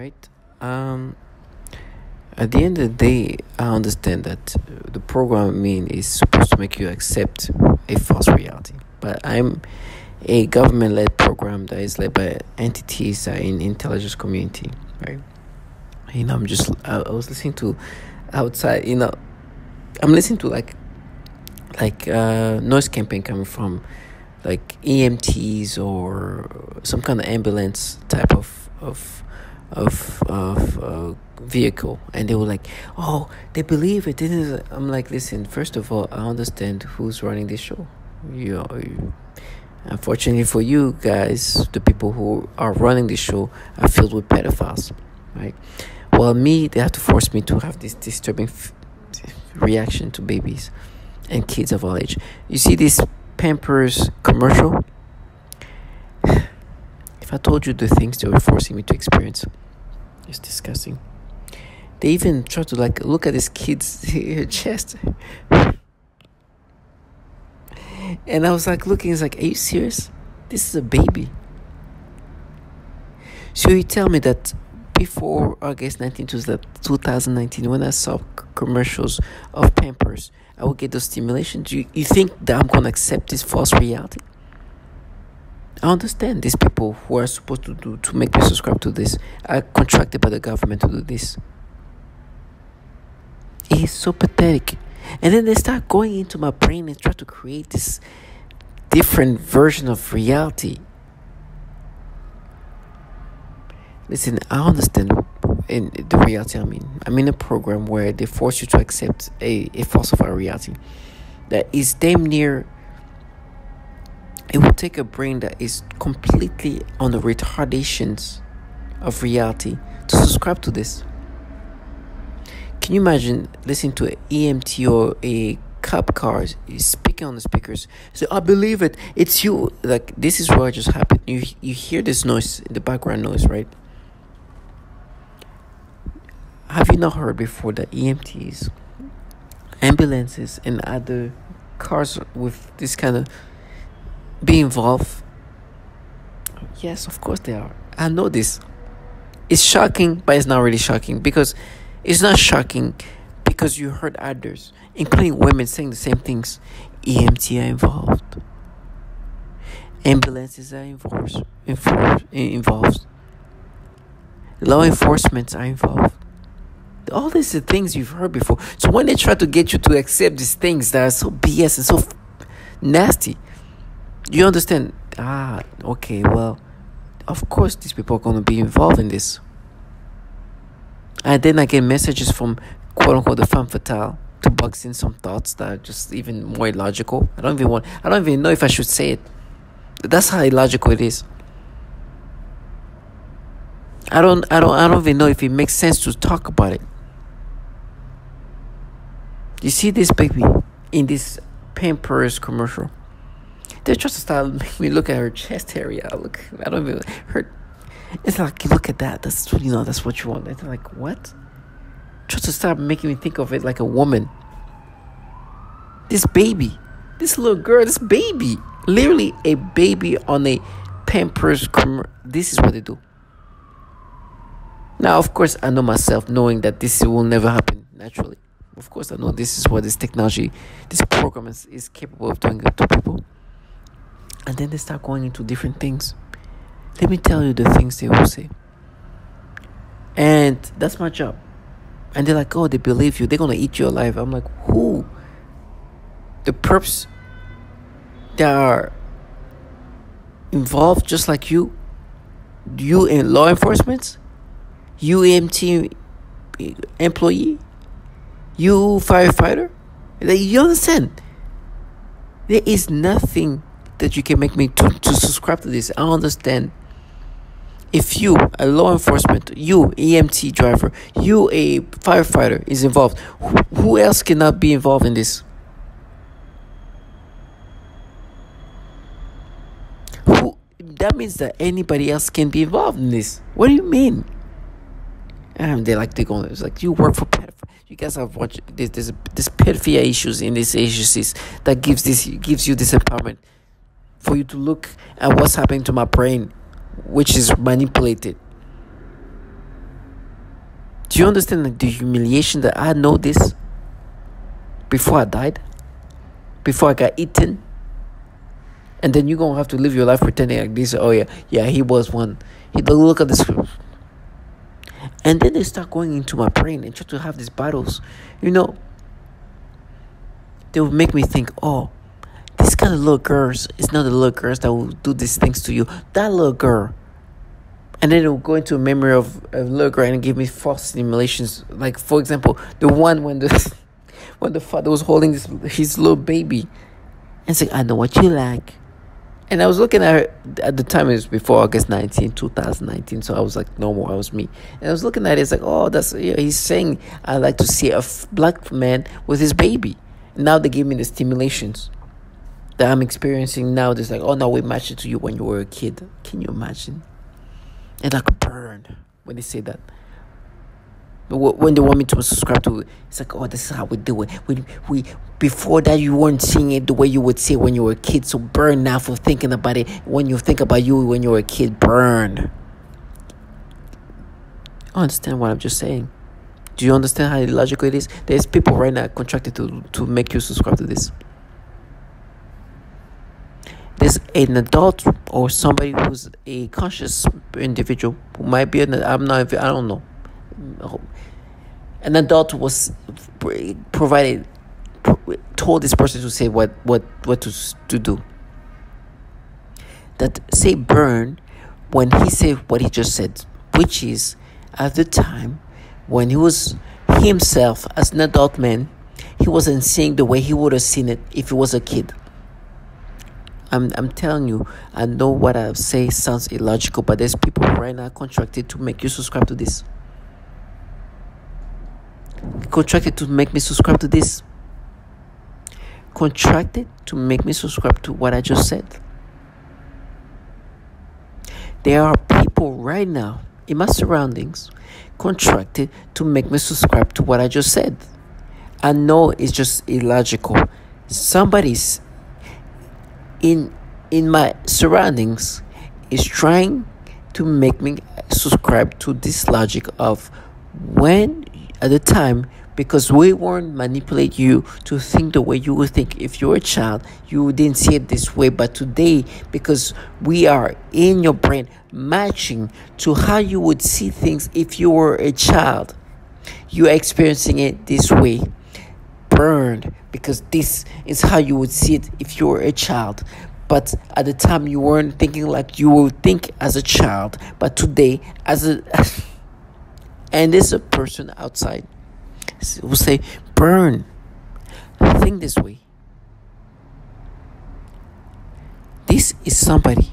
right? Um, at the end of the day, I understand that the programming is supposed to make you accept a false reality. But I'm a government-led program that is led by entities in intelligence community, right? I was listening to outside. I'm listening to noise campaign coming from like EMTs or some kind of ambulance type of vehicle, and they were like, "Oh, they believe it." I'm like, listen. First of all, I understand who's running this show. Unfortunately for you guys, the people who are running the show are filled with pedophiles, right? Well, they have to force me to have this disturbing reaction to babies and kids of all age. You see this Pampers commercial? If I told you the things they were forcing me to experience, it's disgusting. They even try to look at this kid's chest. And I was looking, it's like, are you serious? This is a baby. So you tell me that before August 19th, 2019, when I saw commercials of Pampers, I would get those stimulations. You think that I'm going to accept this false reality? I understand these people who are supposed to make me subscribe to this are contracted by the government to do this. It is so pathetic. And then they start going into my brain and try to create this different version of reality. Listen, I understand in the reality I'm in a program where they force you to accept a falsified reality that is damn near. It will take a brain that is completely on the retardations of reality to subscribe to this. Can you imagine listening to an EMT or a cop car speaking on the speakers? So I believe it. It's you. Like, this is what just happened. You hear this noise, the background noise, right? Have you not heard before that EMTs, ambulances, and other cars with this kind of be involved? Yes, of course they are. I know this. It's shocking, but it's not really shocking, because it's not shocking because you heard others, including women, saying the same things. EMT are involved. Ambulances are involved. Law enforcement are involved. All these are things you've heard before. So when they try to get you to accept these things that are so BS and so nasty, you understand? Okay, well, of course these people are going to be involved in this. And then I get messages from quote unquote the femme fatale to box in some thoughts that are just even more illogical. I don't even know if I should say it. That's how illogical it is. I don't even know if it makes sense to talk about it. You see this baby in this Pampers commercial. They're trying to start making me look at her chest area. I don't even hurt. It's like, look at that. That's what you want. It's like, what? Try to start making me think of it like a woman. This baby, this little girl, this baby, literally a baby on a Pampers commercial. This is what they do. Now, of course, I know myself, knowing that this will never happen naturally. Of course, I know this is what this technology, this program is capable of doing to people. And then they start going into different things. Let me tell you the things they will say. And that's my job. And they're like, oh, they believe you. They're going to eat you alive. I'm like, who? The perps that are involved just like you in law enforcement, you EMT employee, you firefighter. You understand? There is nothing that you can make me to subscribe to this. I understand. If you, a law enforcement, you, EMT driver, you, a firefighter, is involved, who else cannot be involved in this? That means that anybody else can be involved in this. What do you mean? And they're going, it's like, you work for pedophiles. You guys have watched this pedophilia issues in these agencies that gives you this empowerment for you to look at what's happening to my brain, which is manipulated. Do you understand the humiliation that I know this before I died? Before I got eaten? And then you're going to have to live your life pretending like this. Oh, yeah, he was one. He don't look at this. And then they start going into my brain and try to have these battles. You know, they will make me think, oh, this kind of little girls, it's not the little girls that will do these things to you. That little girl. And then it will go into a memory of a little girl and give me false stimulations. Like, for example, the one when the father was holding his little baby. And saying, I know what you like. And I was looking at her, at the time it was before August 19, 2019. So I was like, no more, I was me. And I was looking at it, it's like, oh, he's saying, I like to see a black man with his baby. And now they give me the stimulations that I'm experiencing now. It's like, oh, no, we matched it to you when you were a kid. Can you imagine? And I could burn when they say that. When they want me to subscribe to it, it's like, oh, this is how we do it. We before that, you weren't seeing it the way you would see it when you were a kid. So burn now for thinking about it. When you think about you when you were a kid, burn. I understand what I'm just saying. Do you understand how illogical it is? There's people right now contracted to make you subscribe to this. There's an adult or somebody who's a conscious individual who might be I don't know. An adult was told this person to say what to do. That say burn when he said what he just said, which is at the time when he was himself as an adult man, he wasn't seeing the way he would have seen it if he was a kid. I'm telling you, I know what I say sounds illogical, but there's people right now contracted to make you subscribe to this. Contracted to make me subscribe to this. Contracted to make me subscribe to what I just said. There are people right now in my surroundings contracted to make me subscribe to what I just said. I know it's just illogical. Somebody's in my surroundings is trying to make me subscribe to this logic of when at the time, because we won't manipulate you to think the way you would think if you were a child, you didn't see it this way. But today, because we are in your brain matching to how you would see things if you were a child, you are experiencing it this way. Burned, because this is how you would see it if you were a child. But at the time you weren't thinking like you would think as a child, but today and there's a person outside who say, burn, think this way. This is somebody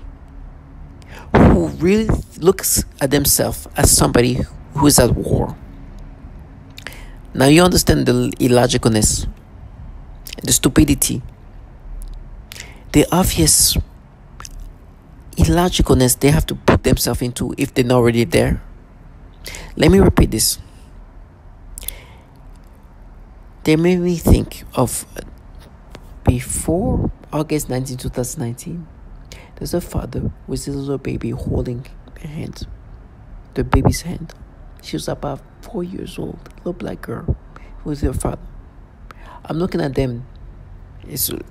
who really looks at themselves as somebody who is at war. Now you understand the illogicalness, the stupidity, the obvious illogicalness they have to put themselves into if they're not already there. Let me repeat this. They made me think of before August 19, 2019. There's a father with his little baby holding a hand, the baby's hand. She was about 4 years old, little black girl, with her father. I'm looking at them.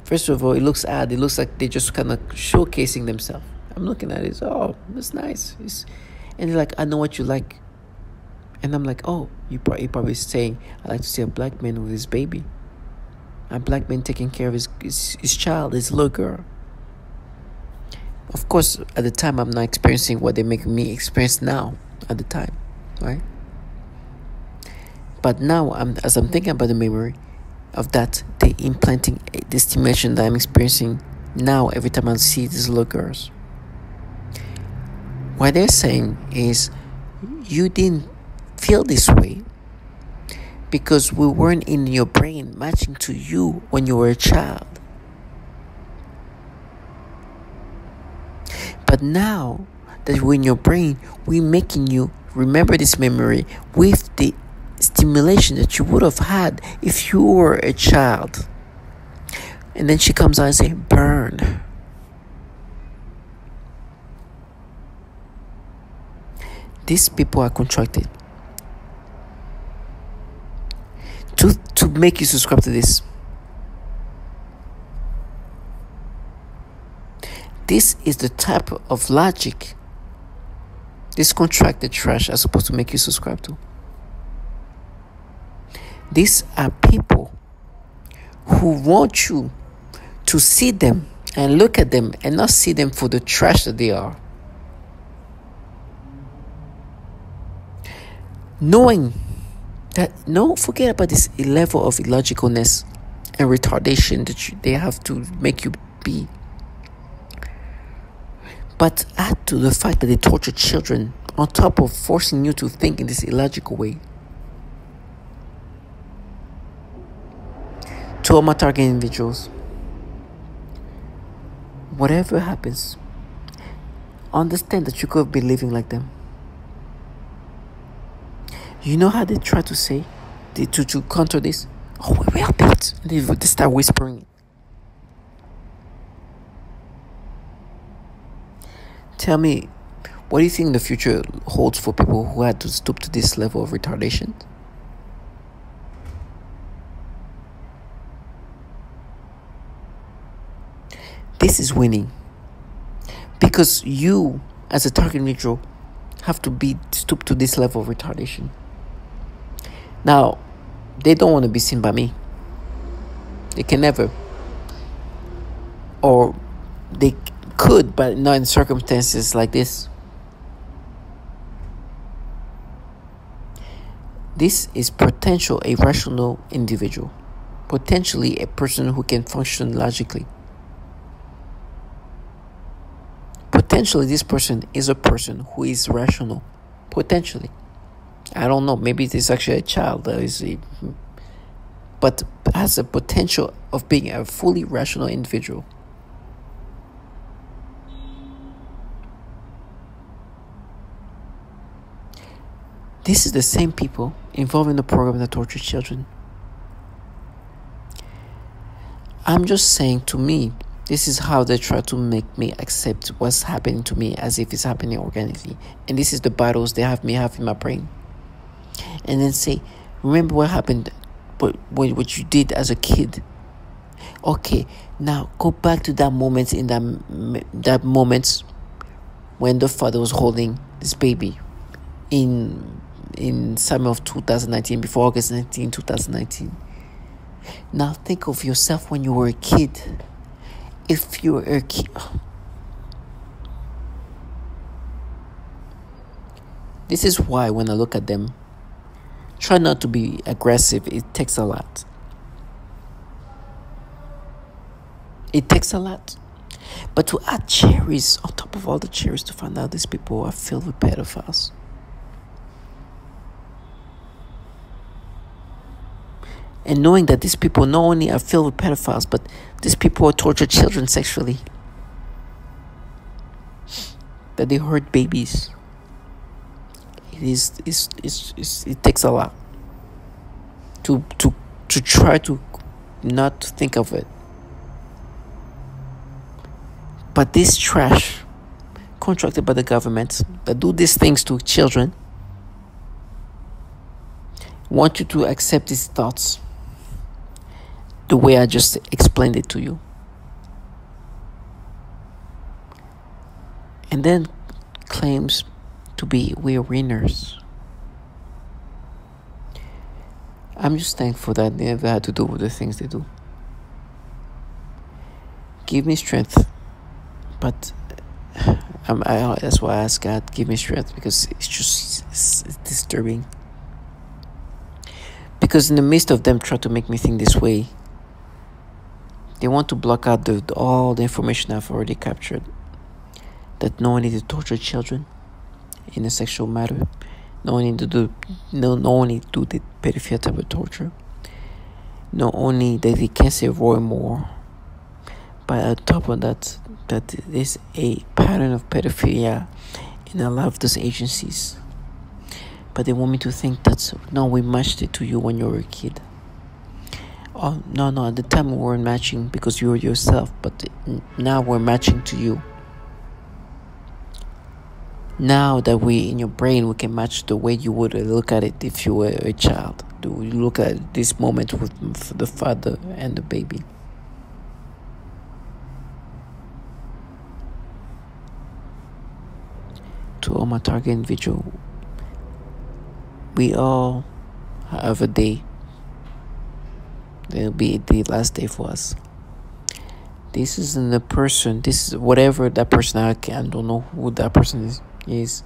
First of all, it looks odd. It looks like they're just kind of showcasing themselves. I'm looking at it. Oh, that's nice. And they're like, I know what you like. And I'm like, oh, he probably saying, I like to see a black man with his baby. A black man taking care of his child, his little girl. Of course, at the time, I'm not experiencing what they make me experience now at the time, right? But now, as I'm thinking about the memory of that, they implanting the stimulation that I'm experiencing now every time I see these little girls. What they're saying is, you didn't feel this way because we weren't in your brain matching to you when you were a child. But now that we're in your brain, we're making you remember this memory with the stimulation that you would have had if you were a child. And then she comes out and says, burn. These people are contracted. make you subscribe to this. This is the type of logic this contracted trash are supposed to make you subscribe to. These are people who want you to see them and look at them and not see them for the trash that they are. Knowing that, no, forget about this level of illogicalness and retardation that they have to make you be. But add to the fact that they torture children on top of forcing you to think in this illogical way. To all my target individuals, whatever happens, understand that you could be living like them. You know how they try to say, to counter this? Oh, we will it. They start whispering. Tell me, what do you think the future holds for people who had to stoop to this level of retardation? This is winning. Because you, as a target individual, have to stoop to this level of retardation. Now, they don't want to be seen by me. They can never. Or they could, but not in circumstances like this. This is potential a rational individual. Potentially a person who can function logically. Potentially this person is a person who is rational. Potentially. I don't know. Maybe it is actually a child that is but has a potential of being a fully rational individual. This is the same people involved in the program that torture children. I'm just saying, to me, this is how they try to make me accept what's happening to me as if it's happening organically. And this is the battles they have me have in my brain. And then say, remember what happened, what you did as a kid. Okay, now go back to that moment that moment when the father was holding this baby in summer of 2019, before August 19, 2019. Now think of yourself when you were a kid. If you were a kid, this is why when I look at them, try not to be aggressive. It takes a lot. It takes a lot. But to add cherries on top of all the cherries to find out these people are filled with pedophiles. And knowing that these people not only are filled with pedophiles, but these people torture children sexually. That they hurt babies. It takes a lot to try to not think of it. But this trash contracted by the government that do these things to children want you to accept these thoughts the way I just explained it to you. And then claims to be we're winners. I'm just thankful that they never had to do with the things they do. Give me strength. But that's why I ask God, give me strength, because it's disturbing. Because in the midst of them trying to make me think this way, they want to block out all the information I've already captured. That no one needs to torture children in a sexual matter. No one need to do the pedophilia type of torture. Not only that they can't say roy more, but on top of that there's a pattern of pedophilia in a lot of those agencies. But they want me to think that, no, we matched it to you when you were a kid. Oh, no, at the time we weren't matching because you were yourself, but now we're matching to you. Now that we in your brain, we can match the way you would look at it if you were a child. Do you look at this moment with the father and the baby? To all my target individual, we all have a day. There'll be the last day for us. This isn't a person. This is whatever that person. I don't know who that person is,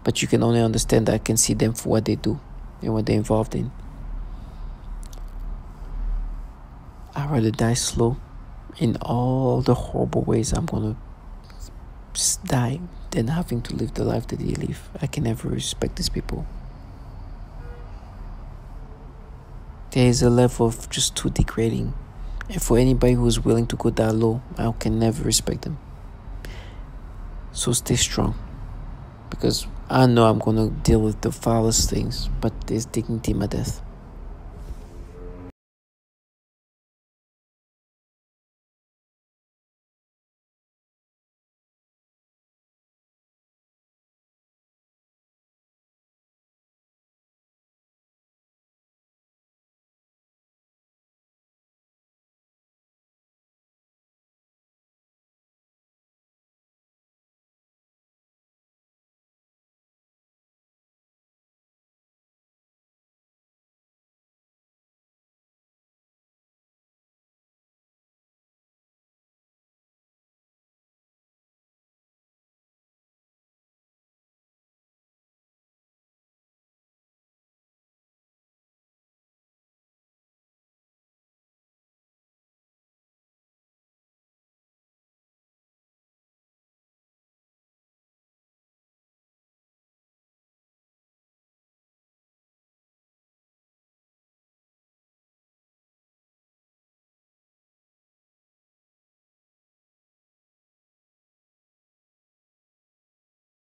but you can only understand that I can see them for what they do and what they're involved in. I'd rather die slow in all the horrible ways I'm gonna die than having to live the life that they live. I can never respect these people. There is a level of just too degrading. And for anybody who's willing to go that low, I can never respect them. So stay strong. Because I know I'm going to deal with the foulest things, but there's dignity in my death.